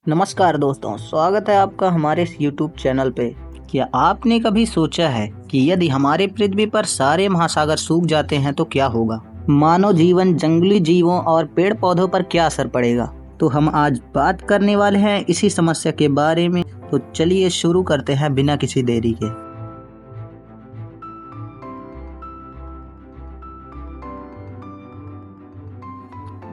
नमस्कार दोस्तों, स्वागत है आपका हमारे इस YouTube चैनल पे। क्या आपने कभी सोचा है कि यदि हमारे पृथ्वी पर सारे महासागर सूख जाते हैं तो क्या होगा? मानव जीवन, जंगली जीवों और पेड़ पौधों पर क्या असर पड़ेगा? तो हम आज बात करने वाले हैं इसी समस्या के बारे में। तो चलिए शुरू करते हैं बिना किसी देरी के।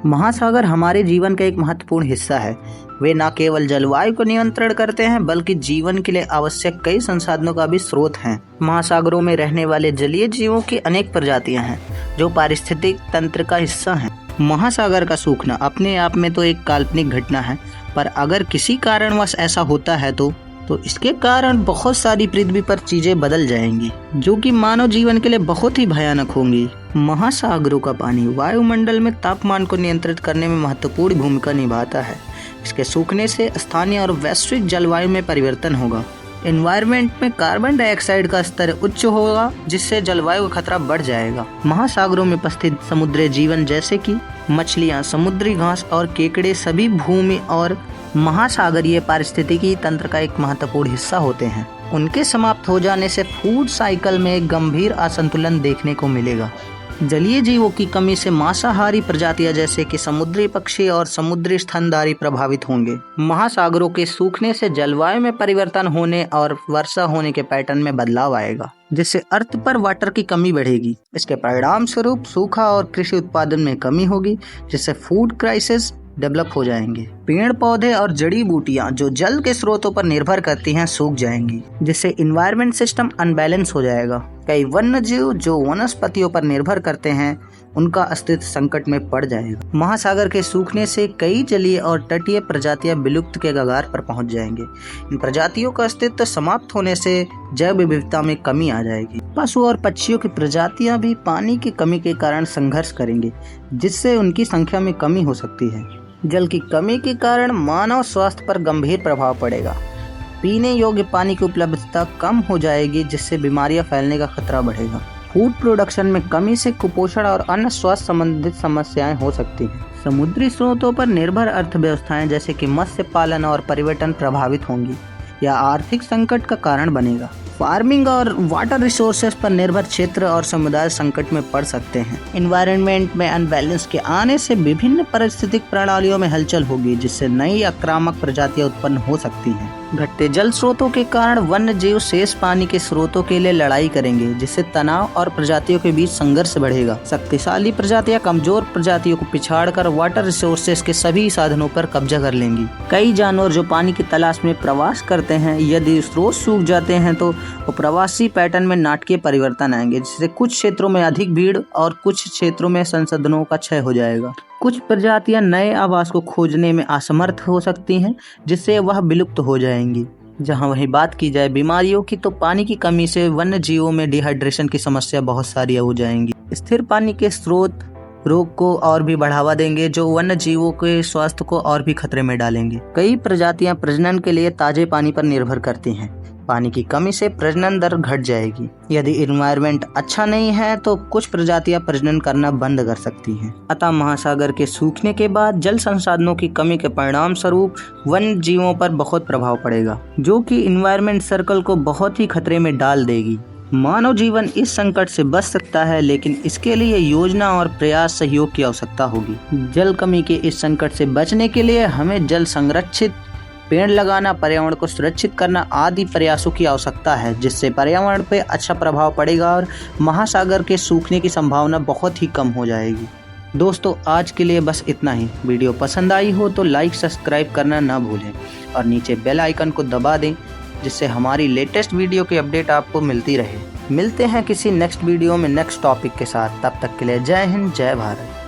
महासागर हमारे जीवन का एक महत्वपूर्ण हिस्सा है। वे न केवल जलवायु को नियंत्रण करते हैं बल्कि जीवन के लिए आवश्यक कई संसाधनों का भी स्रोत हैं। महासागरों में रहने वाले जलीय जीवों की अनेक प्रजातियां हैं जो पारिस्थितिक तंत्र का हिस्सा हैं। महासागर का सूखना अपने आप में तो एक काल्पनिक घटना है, पर अगर किसी कारणवश ऐसा होता है तो इसके कारण बहुत सारी पृथ्वी पर चीजें बदल जाएंगी जो कि मानव जीवन के लिए बहुत ही भयानक होंगी। महासागरों का पानी वायुमंडल में तापमान को नियंत्रित करने में महत्वपूर्ण भूमिका निभाता है। इसके सूखने से स्थानीय और वैश्विक जलवायु में परिवर्तन होगा। एनवायरनमेंट में कार्बन डाइऑक्साइड का स्तर उच्च होगा, जिससे जलवायु का खतरा बढ़ जाएगा। महासागरों में उपस्थित समुद्री जीवन जैसे कि मछलियां, समुद्री घास और केकड़े सभी भूमि और महासागरीय पारिस्थितिकी तंत्र का एक महत्वपूर्ण हिस्सा होते हैं। उनके समाप्त हो जाने से फूड साइकिल में एक गंभीर असंतुलन देखने को मिलेगा। जलीय जीवों की कमी से मांसाहारी प्रजातियां जैसे कि समुद्री पक्षी और समुद्री स्तनधारी प्रभावित होंगे। महासागरों के सूखने से जलवायु में परिवर्तन होने और वर्षा होने के पैटर्न में बदलाव आएगा, जिससे अर्थ पर वाटर की कमी बढ़ेगी। इसके परिणाम स्वरूप सूखा और कृषि उत्पादन में कमी होगी, जिससे फूड क्राइसिस डेवलप हो जाएंगे। पेड़ पौधे और जड़ी बूटियां जो जल के स्रोतों पर निर्भर करती हैं सूख जाएंगी, जिससे इन्वायरमेंट सिस्टम अनबैलेंस हो जाएगा। कई वन्य जीव जो वनस्पतियों पर निर्भर करते हैं उनका अस्तित्व संकट में पड़ जाएगा। महासागर के सूखने से कई जलीय और तटीय प्रजातियां विलुप्त के कगार पर पहुंच जाएंगे। इन प्रजातियों का अस्तित्व समाप्त होने से जैव विविधता में कमी आ जाएगी। पशु और पक्षियों की प्रजातियां भी पानी की कमी के कारण संघर्ष करेंगे, जिससे उनकी संख्या में कमी हो सकती है। जल की कमी के कारण मानव स्वास्थ्य पर गंभीर प्रभाव पड़ेगा। पीने योग्य पानी की उपलब्धता कम हो जाएगी, जिससे बीमारियां फैलने का खतरा बढ़ेगा। फूड प्रोडक्शन में कमी से कुपोषण और अन्य स्वास्थ्य संबंधित समस्याएं हो सकती हैं। समुद्री स्रोतों पर निर्भर अर्थव्यवस्थाएं जैसे कि मत्स्य पालन और पर्यटन प्रभावित होंगी या आर्थिक संकट का कारण बनेगा। फार्मिंग और वाटर रिसोर्सेज पर निर्भर क्षेत्र और समुदाय संकट में पड़ सकते हैं। एनवायरनमेंट में अनबैलेंस के आने से विभिन्न पारिस्थितिक प्रणालियों में हलचल होगी, जिससे नई आक्रामक प्रजातियां उत्पन्न हो सकती हैं। घटते जल स्रोतों के कारण वन्य जीव शेष पानी के स्रोतों के लिए लड़ाई करेंगे, जिससे तनाव और प्रजातियों के बीच संघर्ष बढ़ेगा। शक्तिशाली प्रजातियां कमजोर प्रजातियों को पिछाड़कर वाटर रिसोर्सेज के सभी साधनों पर कब्जा कर लेंगी। कई जानवर जो पानी की तलाश में प्रवास करते हैं, यदि स्रोत सूख जाते हैं तो वो प्रवासी पैटर्न में नाटकीय परिवर्तन आएंगे, जिससे कुछ क्षेत्रों में अधिक भीड़ और कुछ क्षेत्रों में संसाधनों का क्षय हो जाएगा। कुछ प्रजातियां नए आवास को खोजने में असमर्थ हो सकती हैं, जिससे वह विलुप्त हो जाएंगी। जहां वही बात की जाए बीमारियों की, तो पानी की कमी से वन्य जीवों में डिहाइड्रेशन की समस्या बहुत सारी हो जाएंगी। स्थिर पानी के स्रोत रोग को और भी बढ़ावा देंगे, जो वन्य जीवों के स्वास्थ्य को और भी खतरे में डालेंगे। कई प्रजातियां प्रजनन के लिए ताजे पानी पर निर्भर करती हैं। पानी की कमी से प्रजनन दर घट जाएगी। यदि एनवायरनमेंट अच्छा नहीं है तो कुछ प्रजातियां प्रजनन करना बंद कर सकती हैं। अतः महासागर के सूखने के बाद जल संसाधनों की कमी के परिणाम स्वरूप वन्य जीवों पर बहुत प्रभाव पड़ेगा, जो कि एनवायरनमेंट सर्कल को बहुत ही खतरे में डाल देगी। मानव जीवन इस संकट से बच सकता है, लेकिन इसके लिए योजना और प्रयास सहयोग की आवश्यकता होगी। जल कमी के इस संकट से बचने के लिए हमें जल संरक्षित, पेड़ लगाना, पर्यावरण को सुरक्षित करना आदि प्रयासों की आवश्यकता है, जिससे पर्यावरण पे अच्छा प्रभाव पड़ेगा और महासागर के सूखने की संभावना बहुत ही कम हो जाएगी। दोस्तों, आज के लिए बस इतना ही। वीडियो पसंद आई हो तो लाइक, सब्सक्राइब करना ना भूलें और नीचे बेल आइकन को दबा दें, जिससे हमारी लेटेस्ट वीडियो की अपडेट आपको मिलती रहे। मिलते हैं किसी नेक्स्ट वीडियो में नेक्स्ट टॉपिक के साथ। तब तक के लिए जय हिंद, जय भारत।